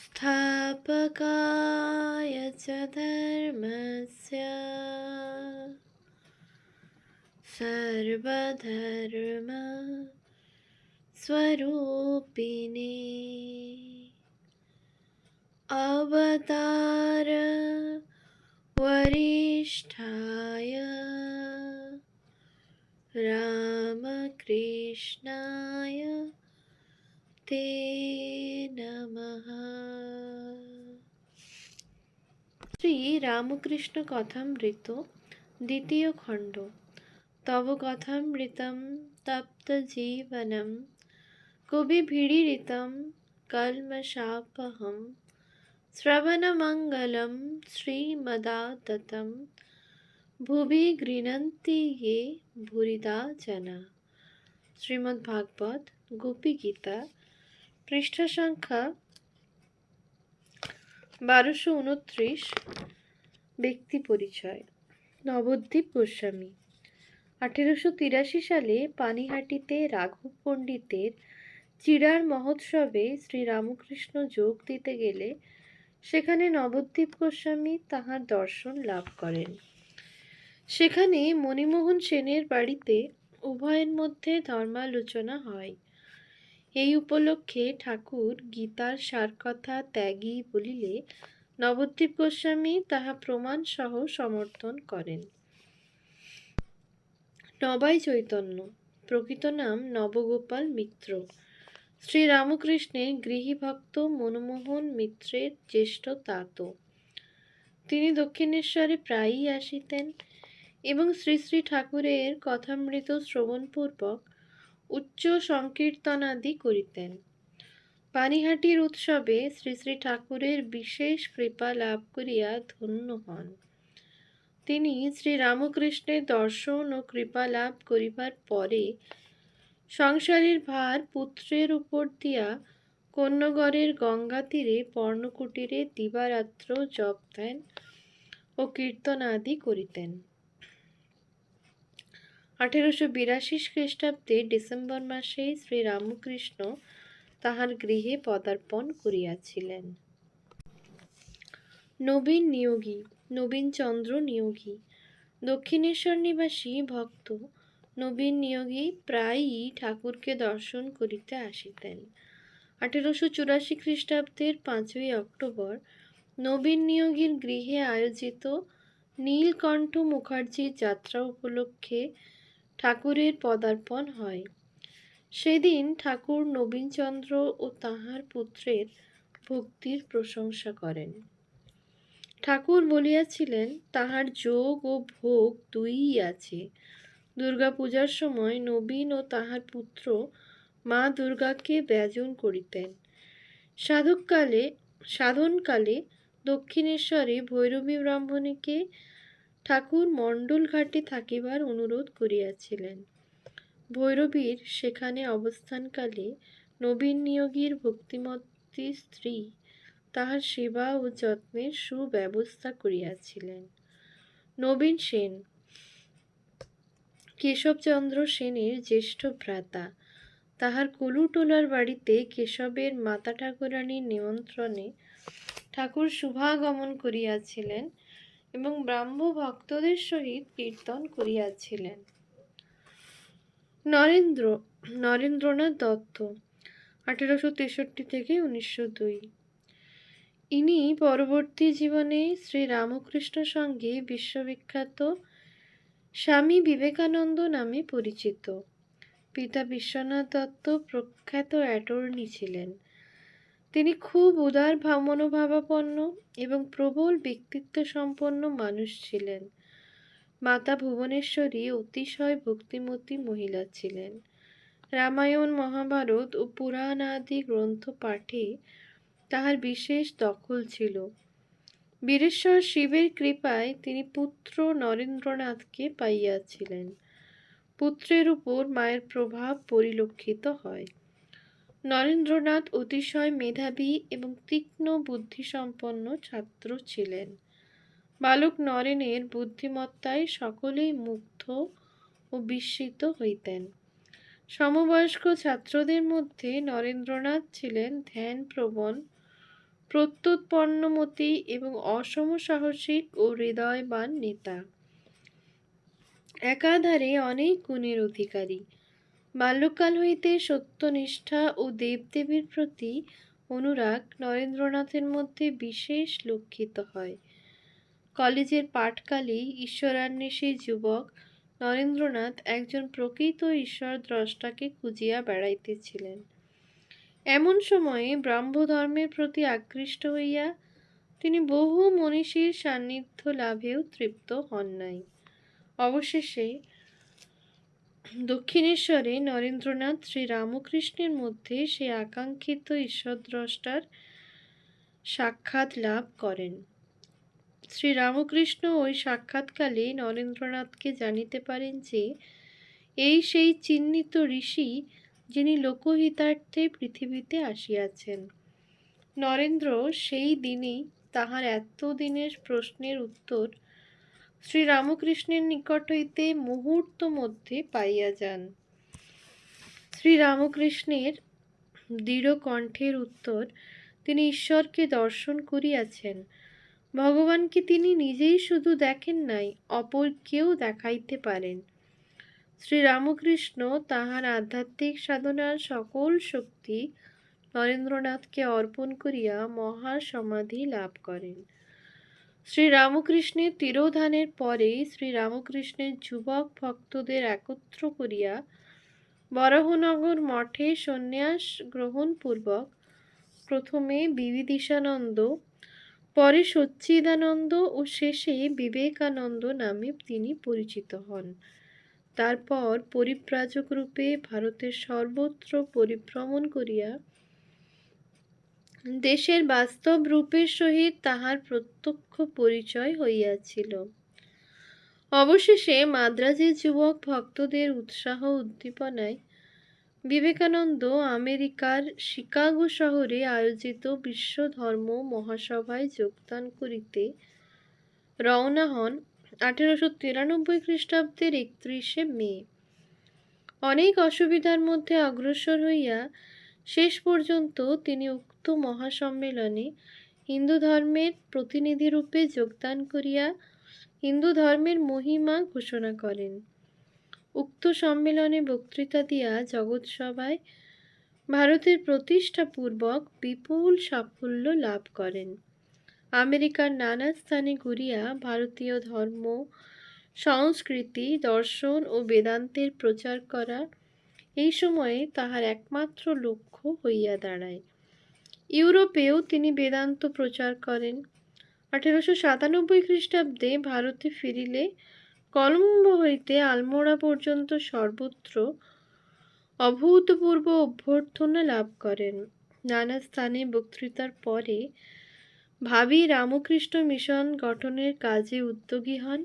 स्थापकाय च धर्मस्य सर्वधर्म स्वरूपिणे अवतार वरिष्ठाय रामकृष्णाय ते नमः। শ্রী রামকৃষ্ণ কথামৃত দ্বিতীয় খণ্ড। তব কথামৃতম তপ্ত জীবনম কবিভিড়িরিতম কল্মষাপহম শ্রবণমঙ্গলম শ্রীমদাততম ভুবি গৃহন্তি ये ভুরিদা জনা। শ্রীমদ্ ভাগবত গোপী গীতা, পৃষ্ঠা সংখ্যা 1229। ব্যক্তি পরিচয়। নবদ্বীপ গোস্বামী 1883 সালে পানিহাটিতে রাঘব পণ্ডিতের চিড়ার মহোৎসবে শ্রীরামকৃষ্ণ যোগ দিতে গেলে সেখানে নবদ্বীপ গোস্বামী তাহার দর্শন লাভ করেন। সেখানে মণিমোহন সেনের বাড়িতে উভয়ের মধ্যে ধর্মালোচনা হয়। এই উপলক্ষে ঠাকুর গীতার সারকথা ত্যাগী বলিলে নবদ্বীপ গোস্বামী তাহা প্রমাণ সহ সমর্থন করেন। নবাই চৈতন্য, প্রকৃত নাম নবগোপাল মিত্র, শ্রীরামকৃষ্ণের গৃহীভক্ত মনমোহন মিত্রের জ্যেষ্ঠ তাত। তিনি দক্ষিণেশ্বরে প্রায়ই আসিতেন এবং শ্রী শ্রী ঠাকুরের কথামৃত শ্রবণপূর্বক উচ্চ সংকীর্তনাদি করিতেন। পানিহাটির উৎসবে শ্রী শ্রী ঠাকুরের বিশেষ কৃপা লাভ করিয়া ধন্য হন। তিনি শ্রীরামকৃষ্ণের দর্শন ও কৃপা লাভ করিবার পরে সংসারের ভার পুত্রের উপর দিয়া কন্যগড়ের গঙ্গা তীরে পর্ণকুটিরে দিবারাত্র জপ ধ্যান ও কীর্তনাদি করিতেন। 1882 খ্রিস্টাব্দে ডিসেম্বর মাসে শ্রীরামকৃষ্ণ তাহার গৃহে পদার্পণ করিয়াছিলেন। নবীন নিয়োগী, নবীনচন্দ্র নিয়োগী, দক্ষিণেশ্বর নিবাসী ভক্ত নবীন নিয়োগী প্রায়ই ঠাকুরকে দর্শন করিতে আসিতেন। 1884 খ্রিস্টাব্দের 5ই অক্টোবর নবীন নিয়োগীর গৃহে আয়োজিত নীলকণ্ঠ মুখার্জির যাত্রা উপলক্ষে ঠাকুরের পদার্পণ হয়। সেদিন ঠাকুর নবীনচন্দ্র ও তাহার পুত্রের ভক্তির প্রশংসা করেন। ঠাকুর বলিয়াছিলেন, তাহার যোগ ও ভোগ দুইই আছে। দুর্গাপূজার সময় নবীন ও তাহার পুত্র মা দুর্গাকে ব্যজন করিতেন। সাধনকালে দক্ষিণেশ্বরে ভৈরবী ব্রাহ্মণীকে ঠাকুর মণ্ডল ঘাটে থাকিবার অনুরোধ করিয়াছিলেন। ভৈরবীর সেখানে অবস্থানকালে নবীন নিয়োগীর ভক্তিমতী স্ত্রী তাহার সেবা ও যত্নের সুব্যবস্থা করিয়াছিলেন। নবীন সেন কেশবচন্দ্র সেনের জ্যেষ্ঠ ভ্রাতা। তাহার কলুটোলার বাড়িতে কেশবের মাতা ঠাকুরানীর নিমন্ত্রণে ঠাকুর শুভাগমন করিয়াছিলেন এবং ব্রাহ্ম ভক্তদের সহিত কীর্তন করিয়াছিলেন। নরেন্দ্রনাথ দত্ত 1863 থেকে 1902। ইনি পরবর্তী জীবনে শ্রীরামকৃষ্ণ সঙ্গে বিশ্ববিখ্যাত স্বামী বিবেকানন্দ নামে পরিচিত। পিতা বিশ্বনাথ দত্ত প্রখ্যাত অ্যাটর্নি ছিলেন। তিনি খুব উদার মনোভাবাপন্ন এবং প্রবল ব্যক্তিত্ব সম্পন্ন মানুষ ছিলেন। মাতা ভুবনেশ্বরী অতিশয় ভক্তিমতী মহিলা ছিলেন। রামায়ণ, মহাভারত ও পুরাণাদি গ্রন্থ পাঠে তাহার বিশেষ দখল ছিল। বীরেশ্বর শিবের কৃপায় তিনি পুত্র নরেন্দ্রনাথকে পাইয়াছিলেন। পুত্রের উপর মায়ের প্রভাব পরিলক্ষিত হয়। নরেন্দ্রনাথ অতিশয় মেধাবী এবং তীক্ষ্ণ বুদ্ধিসম্পন্ন ছাত্র ছিলেন। বালক নরেনের বুদ্ধিমত্তায় সকলেই মুগ্ধ ও বিস্মিত হইতেন। সমবয়স্ক ছাত্রদের মধ্যে নরেন্দ্রনাথ ছিলেন ধ্যানপ্রবণ প্রত্যুৎপন্নমতি এবং অসম সাহসিক ও হৃদয়বান নেতা। একাধারে অনেক গুণের অধিকারী। বাল্যকাল হইতে সত্যনিষ্ঠা ও দেবদেবীর প্রতি অনুরাগ নরেন্দ্রনাথের মধ্যে বিশেষ লক্ষিত হয়। কলেজের পাঠকালে ঈশ্বরান্বেষী যুবক নরেন্দ্রনাথ একজন প্রকৃত ঈশ্বর দ্রষ্টাকে খুঁজিয়া বেড়াইতেছিলেন। এমন সময়ে ব্রাহ্মধর্মের প্রতি আকৃষ্ট হইয়া তিনি বহু মনীষীর সান্নিধ্য লাভেও তৃপ্ত হন নাই। অবশেষে দক্ষিণেশ্বরে নরেন্দ্রনাথ শ্রীরামকৃষ্ণের মধ্যে সে আকাঙ্ক্ষিত ঈশ্বরদ্রষ্টার সাক্ষাৎ লাভ করেন। শ্রীরামকৃষ্ণ ওই সাক্ষাৎকালে নরেন্দ্রনাথকে জানিতে পারেন যে এই সেই চিহ্নিত ঋষি যিনি লোকহিতার্থে পৃথিবীতে আসিয়াছেন। নরেন্দ্র সেই দিনই তাহার এতদিনের প্রশ্নের উত্তর শ্রীরামকৃষ্ণের নিকট হইতে মুহূর্ত মধ্যে পাইয়া যান। শ্রীরামকৃষ্ণের দৃঢ় কণ্ঠের উত্তর, তিনি ঈশ্বরকে দর্শন করিয়াছেন। ভগবানকে তিনি নিজেই শুধু দেখেন নাই, অপরকেও দেখাইতে পারেন। শ্রীরামকৃষ্ণ তাহার আধ্যাত্মিক সাধনার সকল শক্তি নরেন্দ্রনাথকে অর্পণ করিয়া মহাসমাধি লাভ করেন। শ্রীরামকৃষ্ণের তিরোধানের পরে শ্রীরামকৃষ্ণের যুবক ভক্তদের একত্র করিয়া বরাহনগর মঠে সন্ন্যাস গ্রহণপূর্বক প্রথমে বিবিদিশানন্দ, পরে সচ্চিদানন্দ ও শেষে বিবেকানন্দ নামে তিনি পরিচিত হন। তারপর পরিব্রাজক রূপে ভারতের সর্বত্র পরিভ্রমণ করিয়া দেশের বাস্তব রূপের সহিত তাহার প্রত্যক্ষ পরিচয় হইয়াছিল। অবশেষে মাদ্রাজের যুবক ভক্তদের উৎসাহ উদ্দীপনায় বিবেকানন্দ আমেরিকার শিকাগো শহরে আয়োজিত বিশ্ব ধর্ম মহাসভায় যোগদান করিতে রওনা হন 1893 খ্রিস্টাব্দের 31শে মে। অনেক অসুবিধার মধ্যে অগ্রসর হইয়া শেষ পর্যন্ত তিনি উক্ত মহাসম্মেলনে হিন্দু ধর্মের প্রতিনিধিরূপে যোগদান করিয়া হিন্দু ধর্মের মহিমা ঘোষণা করেন। উক্ত সম্মেলনে বক্তৃতা দিয়া জগৎসভায় ভারতের প্রতিষ্ঠাপূর্বক বিপুল সাফল্য লাভ করেন। আমেরিকার নানা স্থানে ঘুরিয়া ভারতীয় ধর্ম, সংস্কৃতি, দর্শন ও বেদান্তের প্রচার করা এই সময়ে তাহার একমাত্র লক্ষ্য হইয়া দাঁড়ায়। ইউরোপেও তিনি বেদান্ত প্রচার করেন। 1897 খ্রিস্টাব্দে ভারতে ফিরিলে কলম্বো হইতে আলমোড়া পর্যন্ত সর্বত্র অভূতপূর্ব অভ্যর্থনা লাভ করেন। নানা স্থানে বক্তৃতার পরে ভাবী রামকৃষ্ণ মিশন গঠনের কাজে উদ্যোগী হন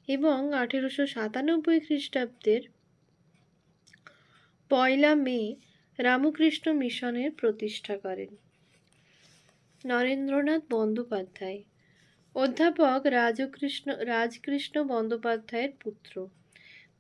এবং 1897 খ্রিস্টাব্দের 1 মে রামকৃষ্ণ মিশনের প্রতিষ্ঠা করেন। নরেন্দ্রনাথ বন্দ্যোপাধ্যায় অধ্যাপক রাজকৃষ্ণ বন্দ্যোপাধ্যায়ের পুত্র।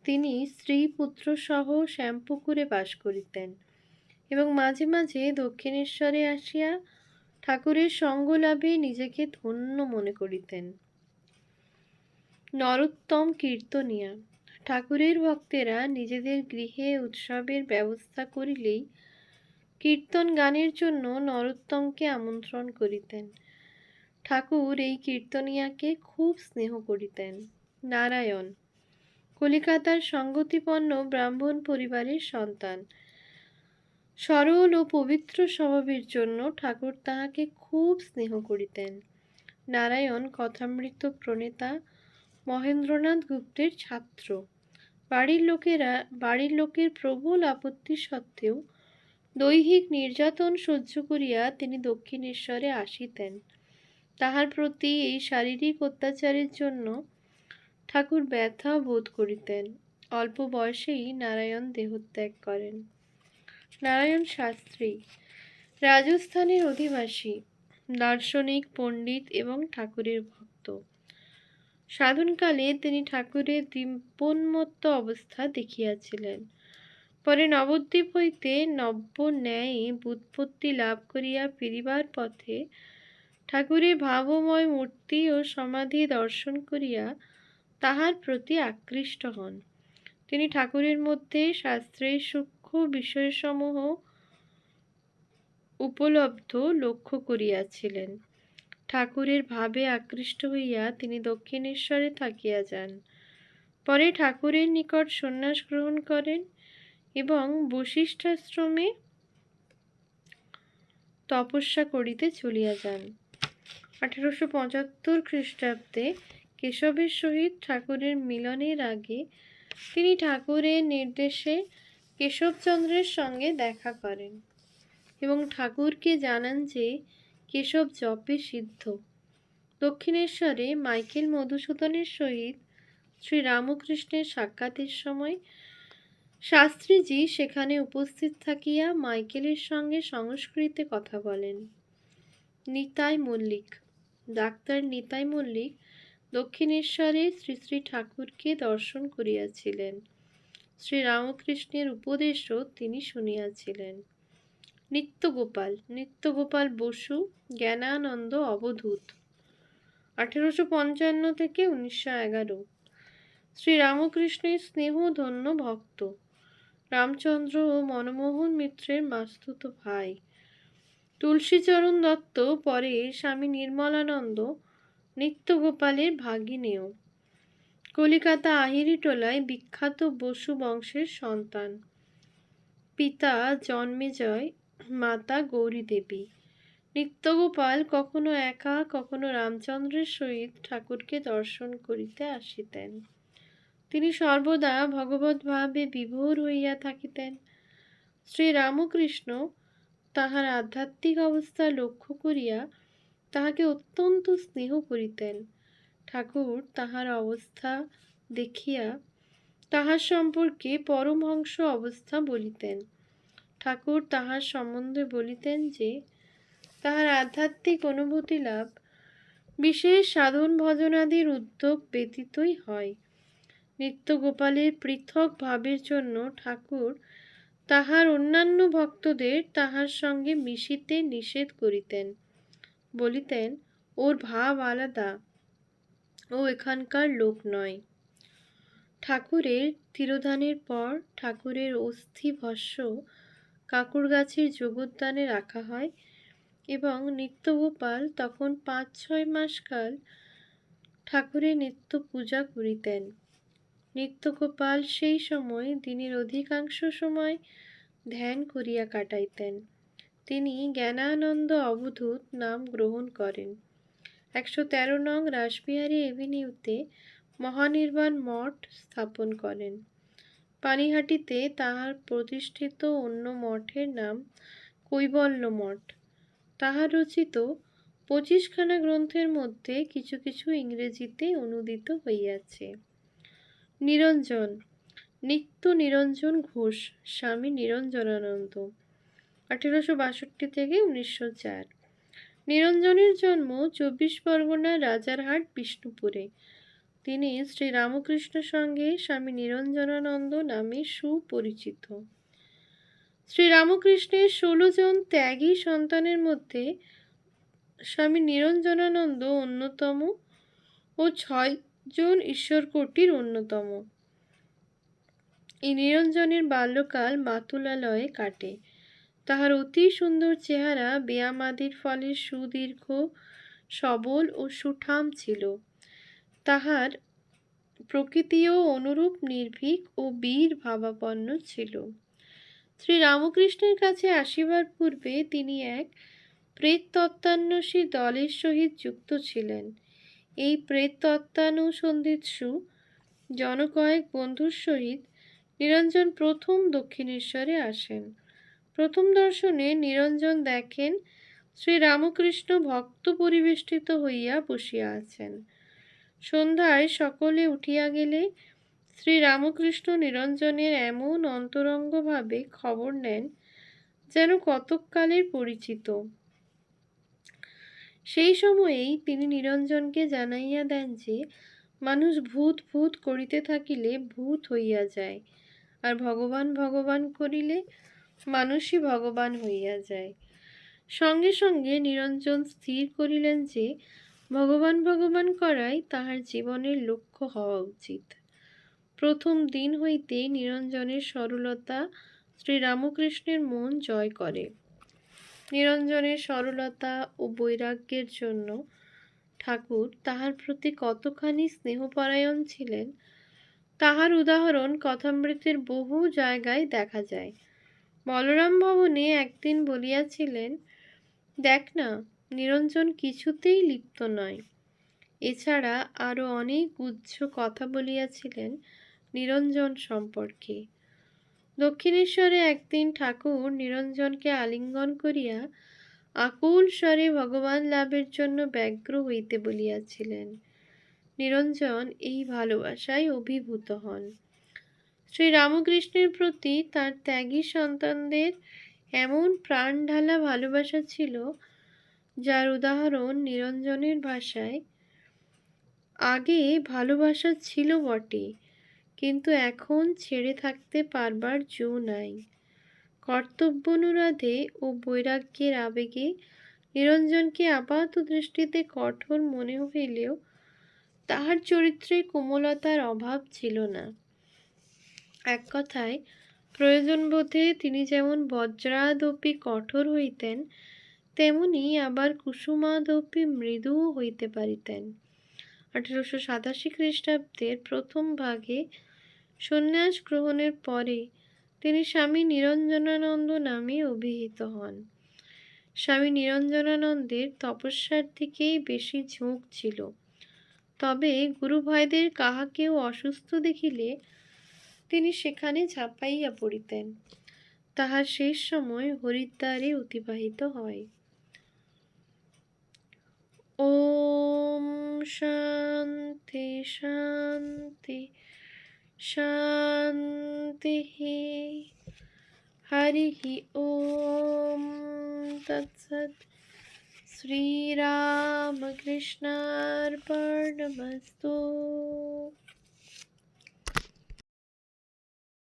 তিনি স্ত্রী পুত্র সহ শ্যামপুকুরে বাস করিতেন এবং মাঝে মাঝে দক্ষিণেশ্বরে আসিয়া ঠাকুরের সঙ্গ লাভে নিজেকে ধন্য মনে করিতেন। নরোত্তম কীর্তনিয়া ঠাকুরের ভক্তেরা নিজেদের গৃহে উৎসবের ব্যবস্থা করিলেই কীর্তন গানের জন্য নরোত্তমকে আমন্ত্রণ করিতেন। ঠাকুর এই কীর্তনিয়াকে খুব স্নেহ করিতেন। নারায়ণ কলিকাতার সঙ্গতিপন্ন ব্রাহ্মণ পরিবারের সন্তান। সরল ও পবিত্র স্বভাবের জন্য ঠাকুর তাহাকে খুব স্নেহ করিতেন। নারায়ণ কথামৃত প্রণেতা মহেন্দ্রনাথ গুপ্তের ছাত্র। বাড়ির লোকের প্রবল আপত্তি সত্ত্বেও দৈহিক নির্যাতন সহ্য করিয়া তিনি দক্ষিণেশ্বরে আসিতেন। তাহার প্রতি এই শারীরিক অত্যাচারের জন্য ঠাকুর ব্যথা বোধ করিতেন। অল্প বয়সেই নারায়ণ দেহত্যাগ করেন। নারায়ণ শাস্ত্রী রাজস্থানের অধিবাসী, দার্শনিক, পণ্ডিত এবং ঠাকুরের ভক্ত। সাধনকালে তিনি ঠাকুরের দিব্যোন্মত্ত অবস্থা দেখিয়াছিলেন। পরে নবদ্বীপ হইতে নব্য ন্যায়ে ব্যুৎপত্তি লাভ করিয়া ফিরিবার পথে ঠাকুরের ভাবময় মূর্তি ও সমাধি দর্শন করিয়া তাহার প্রতি আকৃষ্ট হন। তিনি ঠাকুরের মধ্যে শাস্ত্রের সূক্ষ্ম বিষয়সমূহ উপলব্ধ লক্ষ্য করিয়াছিলেন। ঠাকুরের ভাবে আকৃষ্ট হইয়া তিনি দক্ষিণেশ্বরে থাকিয়া যান। পরে ঠাকুরের নিকট সন্ন্যাস গ্রহণ করেন এবং বশিষ্ঠাশ্রমে তপস্যা করিতে চলিয়া যান। 1875 খ্রিস্টাব্দে কেশবের সহিত ঠাকুরের মিলনের আগে তিনি ঠাকুরের নির্দেশে কেশবচন্দ্রের সঙ্গে দেখা করেন এবং ঠাকুরকে জানান যে কেশব জপে সিদ্ধ। দক্ষিণেশ্বরে মাইকেল মধুসূদনের সহিত শ্রী রামকৃষ্ণের সাক্ষাতের সময় শাস্ত্রীজি সেখানে উপস্থিত থাকিয়া মাইকেলের সঙ্গে সংস্কৃতে কথা বলেন। নিতাই মল্লিক, ডাক্তার নিতাই মল্লিক দক্ষিণেশ্বরে শ্রী শ্রী ঠাকুরকে দর্শন করিয়াছিলেন। শ্রী রামকৃষ্ণের উপদেশও তিনি শুনিয়াছিলেন। নিত্যগোপাল বসু জ্ঞানানন্দ অবধূত 1855 থেকে 1911। শ্রী রামকৃষ্ণের স্নেহধন্য ভক্ত, রামচন্দ্র ও মনমোহন মিত্রের মাস্তুত ভাই। তুলসীচরণ দত্ত পরে স্বামী নির্মলানন্দ নিত্যগোপালের ভাগিনেয়। কলিকাতা আহিরিটোলায় বিখ্যাত বসু বংশের সন্তান। পিতা জন্মেজয়, মাতা গৌরী দেবী। নিত্যগোপাল কখনো একা কখনো রামচন্দ্রের সহিত ঠাকুরকে দর্শন করিতে আসিতেন। তিনি সর্বদা ভগবত ভাবে বিভোর হইয়া থাকিতেন। শ্রী রামকৃষ্ণ তাহার আধ্যাত্মিক অবস্থা লক্ষ্য করিয়া তাহাকে অত্যন্ত স্নেহ করিতেন। ঠাকুর তাহার অবস্থা দেখিয়া তাহার সম্পর্কে পরমহংস অবস্থা বলিতেন। ঠাকুর তাহার সম্বন্ধে বলিতেন যে তাহার আধ্যাত্মিক অনুভূতি লাভ বিশেষ সাধন ভজনাদির উদ্যোগ ব্যতীতই হয়। নিত্যগোপালের পৃথক ভাবের জন্য ঠাকুর তাহার অন্যান্য ভক্তদের তাহার সঙ্গে মিশিতে নিষেধ করিতেন। বলিতেন, ওর ভাব আলাদা, ও এখানকার লোক নয়। ঠাকুরের তিরোধানের পর ঠাকুরের অস্থি ভস্ম কাকুরগাছির যোগোদ্যানে রাখা হয় এবং নিত্যগোপাল তখন 5-6 মাস কাল ঠাকুরের নিত্য পূজা করিতেন। নিত্যগোপাল সেই সময় দিনের অধিকাংশ সময় ধ্যান করিয়া কাটাইতেন। তিনি জ্ঞানানন্দ অবধূত নাম গ্রহণ করেন। 113 নং রাসবিহারী এভিনিউতে মহানির্বাণ মঠ স্থাপন করেন। পানিহাটিতে তাহার প্রতিষ্ঠিত অন্য মঠের নাম কৈবল্য মঠ। তাহার রচিত 25 খানা গ্রন্থের মধ্যে কিছু কিছু ইংরেজিতে অনুদিত হইয়াছে। নিরঞ্জন, নিত্য নিরঞ্জন ঘোষ, স্বামী নিরঞ্জনানন্দ 1862 থেকে 1904। নিরঞ্জনের জন্ম 24 পরগনার রাজারহাট বিষ্ণুপুরে। তিনি শ্রী রামকৃষ্ণ সঙ্গে স্বামী নিরঞ্জনানন্দ নামে সুপরিচিত। শ্রী রামকৃষ্ণের 16 জন ত্যাগী সন্তানের মধ্যে স্বামী নিরঞ্জনানন্দ অন্যতম ও 6 জন ঈশ্বরকোটির অন্যতম। এই নিরঞ্জনের বাল্যকাল মাতুলালয়ে কাটে। তাহার অতি সুন্দর চেহারা ব্যায়ামাদির ফলে সুদীর্ঘ, সবল ও সুঠাম ছিল। তাহার প্রকৃতিও অনুরূপ নির্ভীক ও বীর ভাবাপন্ন ছিল। শ্রী রামকৃষ্ণের কাছে আসিবার পূর্বে তিনি এক প্রেত তত্ত্বান্বেষী দলের সহিত যুক্ত ছিলেন। এই প্রেত তত্ত্বানুসন্ধিৎসু জনকয়েক বন্ধুর সহিত নিরঞ্জন প্রথম দক্ষিণেশ্বরে আসেন। প্রথম দর্শনে নিরঞ্জন দেখেন শ্রী রামকৃষ্ণ ভক্ত পরিবেষ্টিত হইয়া বসিয়া আছেন। সন্ধ্যায় সকলে উঠিয়া গেলে শ্রী রামকৃষ্ণ নিরঞ্জনের এমন অন্তরঙ্গভাবে খবর নেন যেন কতককালের পরিচিত। সেই সময়েই তিনি নিরঞ্জনকে জানাইয়া দেন যে মানুষ ভূত ভূত করিতে থাকিলে ভূত হইয়া যায়, আর ভগবান ভগবান করিলে মানুষই ভগবান হইয়া যায়। সঙ্গে সঙ্গে নিরঞ্জন স্থির করিলেন যে ভগবান ভগবান করাই তাহার জীবনের লক্ষ্য হওয়া উচিত। প্রথম দিন হইতেই নিরঞ্জনের সরলতা শ্রীরামকৃষ্ণের মন জয় করে। নিরঞ্জনের সরলতা ও বৈরাগ্যের জন্য ঠাকুর তাহার প্রতি কতখানি স্নেহপরায়ণ ছিলেন তাহার উদাহরণ কথামৃতের বহু জায়গায় দেখা যায়। বলরাম ভবনে একদিন বলিয়াছিলেন, দেখ না, নিরঞ্জন কিছুতেই লিপ্ত নয়। এছাড়া আরো অনেক গুচ্ছ কথা বলিয়াছিলেন নিরঞ্জন সম্পর্কে। দক্ষিণেশ্বরে একদিন ঠাকুর নিরঞ্জনকে আলিঙ্গন করিয়া আকুল স্বরে ভগবান লাভের জন্য ব্যগ্র হইতে বলিয়াছিলেন। নিরঞ্জন এই ভালোবাসায় অভিভূত হন। শ্রীরামকৃষ্ণের প্রতি তার ত্যাগী সন্তানদের এমন প্রাণ ঢালা ভালোবাসা ছিল, যার উদাহরণ নিরঞ্জনের ভাষায়, আগে ভালোবাসা ছিল বটে, কিন্তু এখন ছেড়ে থাকতে পারবার জো নাই। কর্তব্যানুরাধে ও বৈরাগ্যের আবেগে নিরঞ্জনকে আপাত দৃষ্টিতে কঠোর মনে হইলেও তাহার চরিত্রে কোমলতার অভাব ছিল না। এক কথায়, প্রয়োজন বোধে তিনি যেমন বজ্রাদপি কঠোর হইতেন, তেমনি আবার কুসুমাদপি মৃদুও হইতে পারিতেন। 1887 খ্রিস্টাব্দের প্রথম ভাগে সন্ন্যাস গ্রহণের পরে তিনি স্বামী নিরঞ্জনানন্দ নামে অভিহিত হন। স্বামী নিরঞ্জনানন্দের তপস্যার দিকেই বেশি ঝোঁক ছিল, তবে গুরুভাইদের কাহাকেও অসুস্থ দেখিলে তিনি সেখানে ঝাঁপাইয়া পড়িতেন। তাহার শেষ সময় হরিদ্বারে অতিবাহিত হয়। ওম শান্তি শান্তি শান্তি। হরি ওম তৎসৎ। শ্রীরামকৃষ্ণার্পণমস্তু।